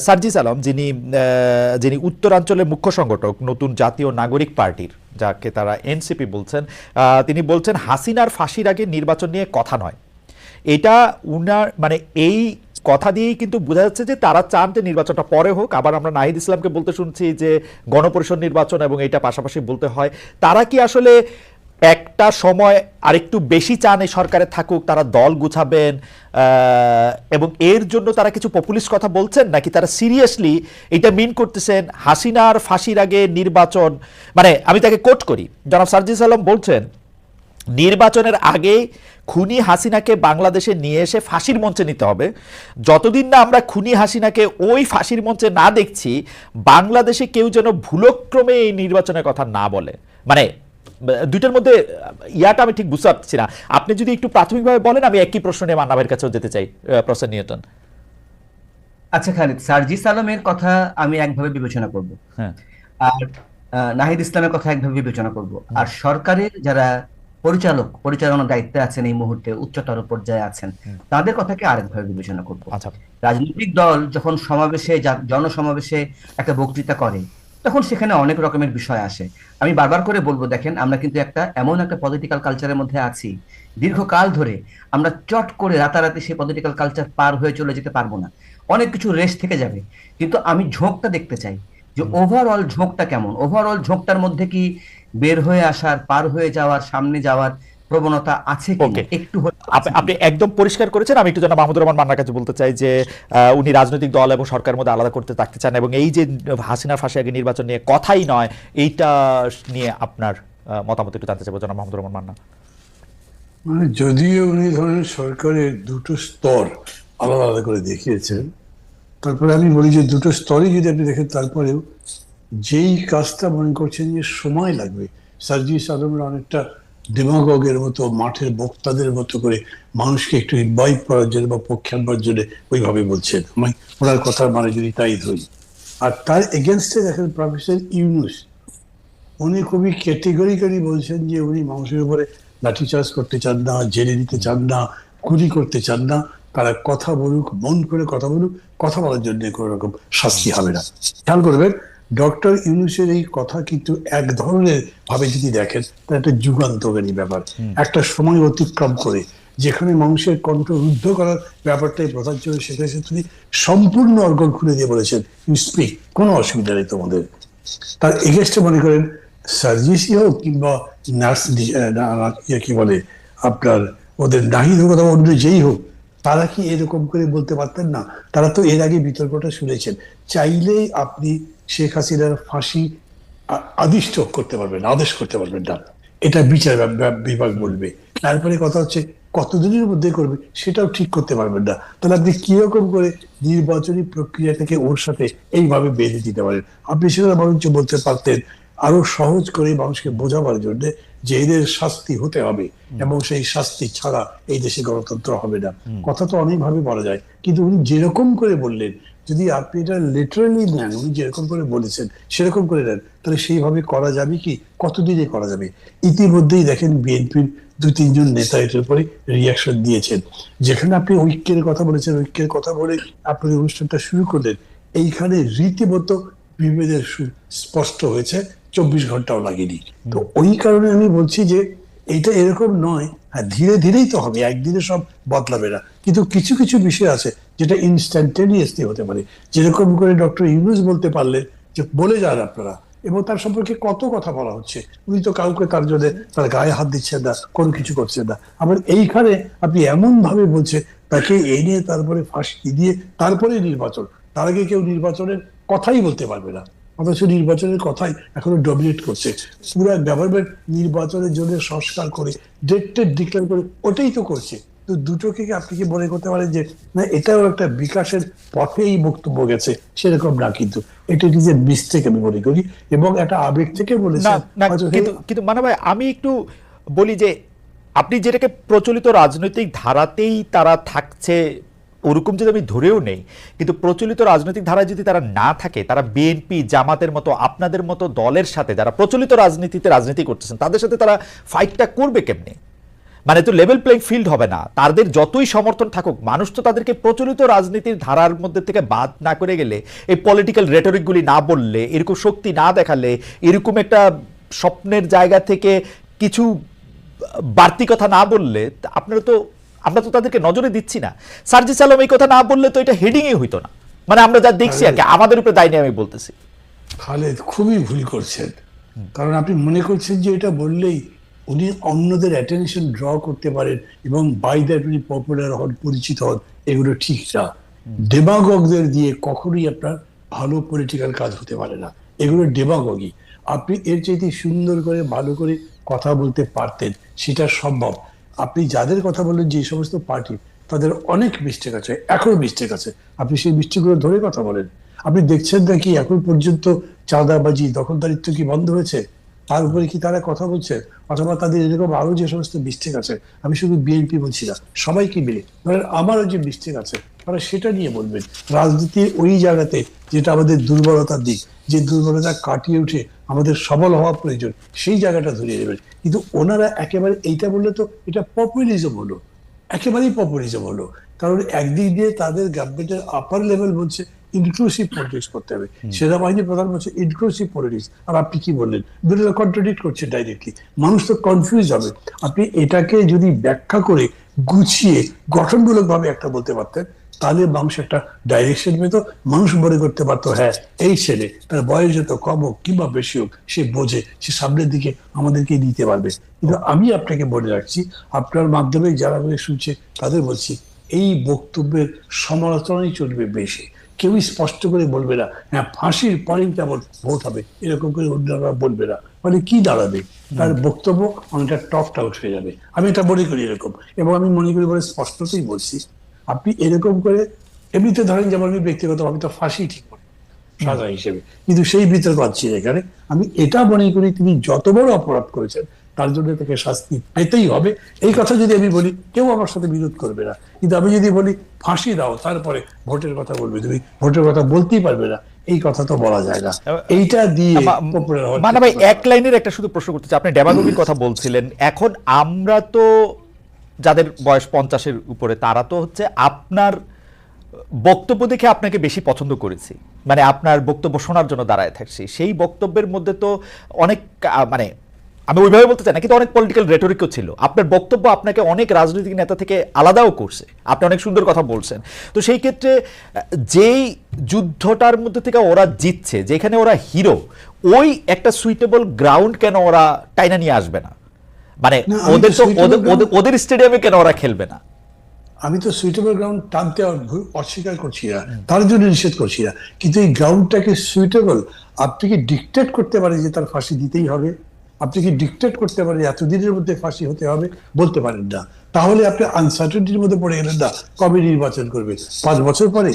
সার্জিস আলম যিনি উত্তরাঞ্চলের মুখ্য সংগঠক নতুন জাতীয় নাগরিক পার্টির, যাকে তারা এনসিপি বলছেন, তিনি বলছেন হাসিনার ফাঁসির আগে নির্বাচন নিয়ে কথা নয়। এটা উনার মানে এই কথা দিয়েই কিন্তু বোঝা যাচ্ছে যে তারা চান যে নির্বাচনটা পরে হোক। আবার আমরা নাহিদ ইসলামকে বলতে শুনছি যে গণপরিষদ নির্বাচন এবং এটা পাশাপাশি বলতে হয়। তারা কি আসলে একটা সময় আরেকটু বেশি চান এই সরকারে থাকুক, তারা দল গুছাবেন এবং এর জন্য তারা কিছু পপুলিস্ট কথা বলছেন, নাকি তারা সিরিয়াসলি এটা মিন করতেছেন হাসিনার ফাঁসির আগে নির্বাচন? মানে আমি তাকে কোট করি, জনাব সার্জিস আলম বলছেন নির্বাচনের আগে খুনি হাসিনাকে বাংলাদেশে নিয়ে এসে ফাঁসির মঞ্চে নিতে হবে। যতদিন না আমরা খুনি হাসিনাকে ওই ফাঁসির মঞ্চে না দেখছি, বাংলাদেশে কেউ যেন ভুলক্রমে এই নির্বাচনের কথা না বলে। মানে দুইটার মধ্যে ইয়াটা আমি ঠিক বুঝতে পারছি না। আপনি যদি একটু প্রাথমিকভাবে বলেন, আমি একই প্রশ্ন নিয়ে মান্না ভাইয়ের কাছেও যেতে চাই। Professor Newton. আচ্ছা খালিদ, সার্জিস আলমের কথা আমি একভাবে বিবেচনা করব, হ্যাঁ, আর নাহিদ ইসলামের কথা একভাবে বিবেচনা করব, আর সরকারের যারা পরিচালনার দায়িত্বে আছেন এই মুহূর্তে উচ্চতর পর্যায়ে আছেন তাদের কথাকে আরেকভাবে বিবেচনা করব। আচ্ছা, রাজনৈতিক দল যখন জনসমাবেশে একটা বক্তৃতা করে, তখন সেখানে অনেক রকমের বিষয় আসে। আমি বারবার করে বলবো, দেখেন আমরা কিন্তু এমন একটা পলিটিক্যাল কালচারের মধ্যে আছি, দীর্ঘকাল ধরে আমরা চট করে রাতারাতি সেই পলিটিক্যাল কালচার পার হয়ে চলে যেতে পারবো না, অনেক কিছু রেস থেকে যাবে। কিন্তু আমি ঝোঁকটা দেখতে চাই যে ওভারঅল ঝোঁকটা কেমন, ওভারঅল ঝোঁকটার মধ্যে কি বের হয়ে আসার, পার হয়ে যাওয়ার, সামনে যাওয়ার প্রবণতা আছে কিনা একটু। আপনি একদম পরিষ্কার করেছেন। আমি একটু যেন মাহমুদুর রহমান মান্নার কাছে বলতে চাই যে উনি রাজনৈতিক দল এবং সরকারের মধ্যে আলাদা করতে থাকতে চান, এবং এই যে হাসিনার ফাঁসি আগে নির্বাচন নিয়ে কথাই নয়, এইটা নিয়ে আপনার মতামত একটু জানতে চাইবো জনাব মাহমুদুর রহমান মান্না। মানে যদিও উনি ধরেন সরকারের দুটো স্তর আলাদা আলাদা করে দেখিয়েছেন, তারপরে আমি বলি যে দুটো স্তরই যদি আপনি দেখেন, তারপরেও যেই কাজটা মনে করছেন যে সময় লাগবে, সার্জিস আলমের অনেকটা ডেমাগগের মতো, মাঠের বক্তাদের মতো করে মানুষকে একটু ইনভাইট করার জন্য বা পক্ষে আনবার জন্য ওইভাবে বলছেন। আমি ওনার কথার মানে যদি তাই ধরি, আর তার এগেনস্টে দেখেন প্রফেসর ইউনূস, উনি খুবই ক্যাটেগরিক্যালি বলছেন যে উনি মানুষের উপরে লাঠিচার্জ করতে চান না, জেলে দিতে চান না, গুলি করতে চান না। তারা কথা বলুক, মন করে কথা বলুক, কথা বলার জন্য কোনো রকম শাস্তি হবে না। খেয়াল করবেন, ডক্টর ইউনূসের এই কথা কিন্তু এক ধরনের ভাবে যদি দেখেন, তার একটা যুগান্তকারী ব্যাপার। একটা সময় অতিক্রম করে যেখানে মানুষের কণ্ঠ রুদ্ধ করার ব্যাপারটাই প্রধান ছিল, সেখানে তিনি সম্পূর্ণ অর্গল খুলে দিয়ে বলেছেন, ইউ স্পিক, কোনো অসুবিধা নেই তোমাদের। তার এগেস্টে মনে করেন সার্জিসই হোক কিংবা নার্স কি বলে আপনার ওদের নাহিদ হোক অথবা অন্য যেই হোক, তারা কি এরকম করে বলতে পারতেন না? তারা তো এর আগে বিতর্কটা শুনেছেন। চাইলেই আপনি শেখ হাসিনার ফাঁসি আদিষ্ট করতে পারবেন, আদেশ করতে পারবেন না, এটা বিচার বিভাগ বলবে। তারপরে কথা হচ্ছে কতদিনের মধ্যে করবে সেটাও ঠিক করতে পারবেন না। তাহলে আপনি কিরকম করে নির্বাচনী প্রক্রিয়া থেকে ওর সাথে এইভাবে বেঁধে দিতে পারেন? আপনি সেটা বরঞ্চ বলতে পারতেন আরো সহজ করে মানুষকে বোঝাবার জন্য যে এদের শাস্তি হতে হবে এবং সেই শাস্তি ছাড়া এই দেশে গণতন্ত্র হবে না। কথা তো অনেকভাবে বলা যায়, কিন্তু উনি যেরকম করে বললেন, যদি আপনি এটা লিটারালি নেন, উনি যেরকম করে বলেছেন সেরকম করে নেন, তাহলে সেইভাবে করা যাবে কি? কতদিনে করা যাবে? ইতিমধ্যেই দেখেন বিএনপির 2-3 জন নেতা এটার উপরে রিয়াকশন দিয়েছেন। যেখানে আপনি ঐক্যের কথা বলেছেন, ঐক্যের কথা বলে আপনি অনুষ্ঠানটা শুরু করলেন, এইখানে রীতিমতো বিভেদের স্পষ্ট হয়েছে, 24 ঘন্টাও লাগেনি। তো ওই কারণে আমি বলছি যে এইটা এরকম নয়, হ্যাঁ ধীরে ধীরেই তো হবে, একদিনে সব বদলাবে না। কিন্তু কিছু কিছু বিষয় আছে যেটা ইনস্ট্যান্টেনিয়াসলি হতে পারে, যেরকম করে ডক্টর ইউনূস বলতে পারলেন যে বলে যান আপনারা, এবং তার সম্পর্কে কত কথা বলা হচ্ছে, উনি তো কাউকে তার জন্য তার গায়ে হাত দিচ্ছেন না, কোনো কিছু করছেন না। আবার এইখানে আপনি এমন ভাবে বলছে তাকে এনে তারপরে ফাঁসি দিয়ে তারপরে নির্বাচন, তার আগে কেউ নির্বাচনের কথাই বলতে পারবে না, অথচ নির্বাচনের কথাই এখনো ডমিনেট করছে। পুরো গভর্নমেন্ট নির্বাচনের জন্য সংস্কার করে ডেট ডিক্লেয়ার করে ওটাই তো করছে। তো দুটোকে আপনি কি মনে করতে পারেন যে না এটাও একটা বিকাশের পথেই বক্তব্য গেছে? সেরকম না, কিন্তু এটা নিজের মিস্টেক আমি মনে করি, এবং একটা আবেগ থেকে বলেছে। কিন্তু মানা ভাই, আমি একটু বলি যে আপনি যেটাকে প্রচলিত রাজনৈতিক ধারাতেই তারা থাকছে ওরকম যদি আমি ধরেও নেই, কিন্তু প্রচলিত রাজনৈতিক ধারায় যদি তারা না থাকে, তারা বিএনপি জামাতের মতো আপনাদের মতো দলের সাথে, যারা প্রচলিত রাজনীতিতে রাজনীতি করতেছেন, তাদের সাথে তারা ফাইটটা করবে কেমনে? মানে তো লেভেল প্লেইং ফিল্ড হবে না। তাদের যতই সমর্থন থাকুক, মানুষ তো তাদেরকে প্রচলিত রাজনীতির ধারার মধ্যে থেকে বাদ না করে গেলে, এই পলিটিক্যাল রেটরিকগুলি না বললে, এরকম শক্তি না দেখালে, এরকম একটা স্বপ্নের জায়গা থেকে কিছু বাড়তি কথা না বললে, আমরা তো তাদেরকে নজরে দিচ্ছি না। সার্জিস আলম এই কথা না বললে তো এটা হেডিংই হইতো না। মানে আমরা যা দেখছি আর কি, আমাদের উপরে দায় নিয়ে আমি বলতেছি। খালেদ খুবই ভুল করছেন, কারণ আপনি মনে করছেন যে এটা বললেই উনি অন্যদের অ্যাটেনশন ড্র করতে পারেন এবং বাই দ্যাট উনি পপুলার হন, পরিচিত হন। এগুলো ঠিক না। ডেমাগগদের দিয়ে কখনোই আপনার ভালো পলিটিক্যাল কাজ হতে পারে না। এগুলো ডেমাগগি। আপনি এর চাইতে সুন্দর করে ভালো করে কথা বলতে পারতেন, সেটা সম্ভব। আপনি যাদের কথা বললেন, যে সমস্ত পার্টি, তাদের অনেক মিস্টেক আছে, এখনো মিস্টেক আছে। আপনি সেই মিস্টেকগুলো ধরে কথা বলেন। আপনি দেখছেন নাকি এখন পর্যন্ত চাঁদাবাজি, দখলদারিত্ব কি বন্ধ হয়েছে? তার উপরে কি তারা কথা বলছে? অথবা তাদের এরকম আরো যে সমস্ত মিস্টেক আছে, আমি শুধু বিএনপি বলছি না, সবাইকে মিলে ধরেন আমারও যে মিস্টেক আছে, তারা সেটা নিয়ে বলবেন। রাজনীতির ওই জায়গাতে যেটা আমাদের দুর্বলতার দিক, যে দুর্বলতা কাটিয়ে উঠে আমাদের সবল হওয়া প্রয়োজন, সেই জায়গাটা ধরিয়ে দেবেন। কিন্তু ওনারা একেবারে এইটা বললে তো এটা পপুলিজম হলো, একেবারেই পপুলিজম হলো। কারণ একদিক দিয়ে তাদের গভর্নমেন্টের আপার লেভেল বলছে ইনক্লুসিভ পলিটিক্স করতে হবে, সেনাবাহিনীর প্রধান বলছে ইনক্লুসিভ পলিটিক্স, আর আপনি কি বললেন? দুটো কন্ট্রাডিক্ট করছে ডাইরেক্টলি। মানুষ তো কনফিউজ হবে। আপনি এটাকে যদি ব্যাখ্যা করে গুছিয়ে গঠনমূলক ভাবে একটা বলতে পারতেন, তাহলে মানুষ একটা ডাইরেকশন পেত। মানুষ মনে করতে পারতো, হ্যাঁ এই ছেলে, তার বয়স যত কম হোক কিংবা বেশি হোক, সে বোঝে, সে সামনের দিকে আমাদেরকে নিতে পারবে। কিন্তু আমি আপনাকে বলে রাখছি, আপনার মাধ্যমে যারা শুনছে তাদের বলছি, এই বক্তব্যের সমালোচনাই চলবে বেশি। কেউই স্পষ্ট করে বলবে না, হ্যাঁ ফাঁসির পরেই তেমন ভোট হবে, এরকম করে অন্যরা বলবে না। মানে কি দাঁড়াবে? তার বক্তব্য অনেকটা টপড আউট হয়ে যাবে। আমি এটা মনে করি এরকম, এবং আমি মনে করি বলে স্পষ্টতই বলছি। আপনি এরকম করে এমনিতে ধরেন, যেমন আমি ব্যক্তিগতভাবে তো ফাঁসি ঠিক করি সাজা হিসেবে, কিন্তু সেই বিতর্ক পাচ্ছি এখানে। আমি এটা মনে করি তিনি যত বড় অপরাধ করেছেন তার জন্য তাকে শাস্তি পেতেই হবে। এই কথা যদি আমি বলি, কেউ আমার সাথে বিরোধ করবে না। কিন্তু আমি যদি বলি ফাঁসি দাও, তারপরে ভোটের কথা বলবে, তুমি ভোটের কথা বলতেই পারবে না, এই কথা তো বলা যায় না। এইটা দিয়ে মানে ভাই এক লাইনের একটা শুধু প্রশ্ন করতে চাই। আপনি ডেমাগোগির কথা বলছিলেন। এখন আমরা তো যাদের বয়স 50-এর উপরে, তারা তো হচ্ছে আপনার বক্তব্য দেখে আপনাকে বেশি পছন্দ করেছি, মানে আপনার বক্তব্য শোনার জন্য দাঁড়ায় থাকছি। সেই বক্তব্যের মধ্যে তো অনেক মানে আমি ওইভাবে বলতে চাই না, কিন্তু অনেক পলিটিক্যাল রেটরিকও ছিল। আপনার বক্তব্য আপনাকে অনেক রাজনৈতিক নেতা থেকে আলাদাও করছে। আপনি অনেক সুন্দর কথা বলছেন। তো সেই ক্ষেত্রে যেই যুদ্ধটার মধ্যে থেকে ওরা জিতছে, যেখানে ওরা হিরো, ওই একটা সুইটেবল গ্রাউন্ড কেন ওরা টাইনা নিয়ে আসবে না? মানে ওদের তো ওদের স্টেডিয়ামে কেন ওরা খেলবে না? আমি তো সুইটেবল গ্রাউন্ড টানতে অস্বীকার করছি না, তার জন্য নিষেধ করছি না। কিন্তু এই গ্রাউন্ডটাকে সুইটেবল, আপনি কি ডিকটেট করতে পারেন যে তার ফাঁসি দিতেই হবে? আপনি কি ডিকটেট করতে পারেন এতদিনের মধ্যে ফাঁসি হতে হবে? বলতে পারেন না। তাহলে আপনি আনসার্টেনিটির মধ্যে পড়ে গেলেন না, কবে নির্বাচন করবে? 5 বছর পরে?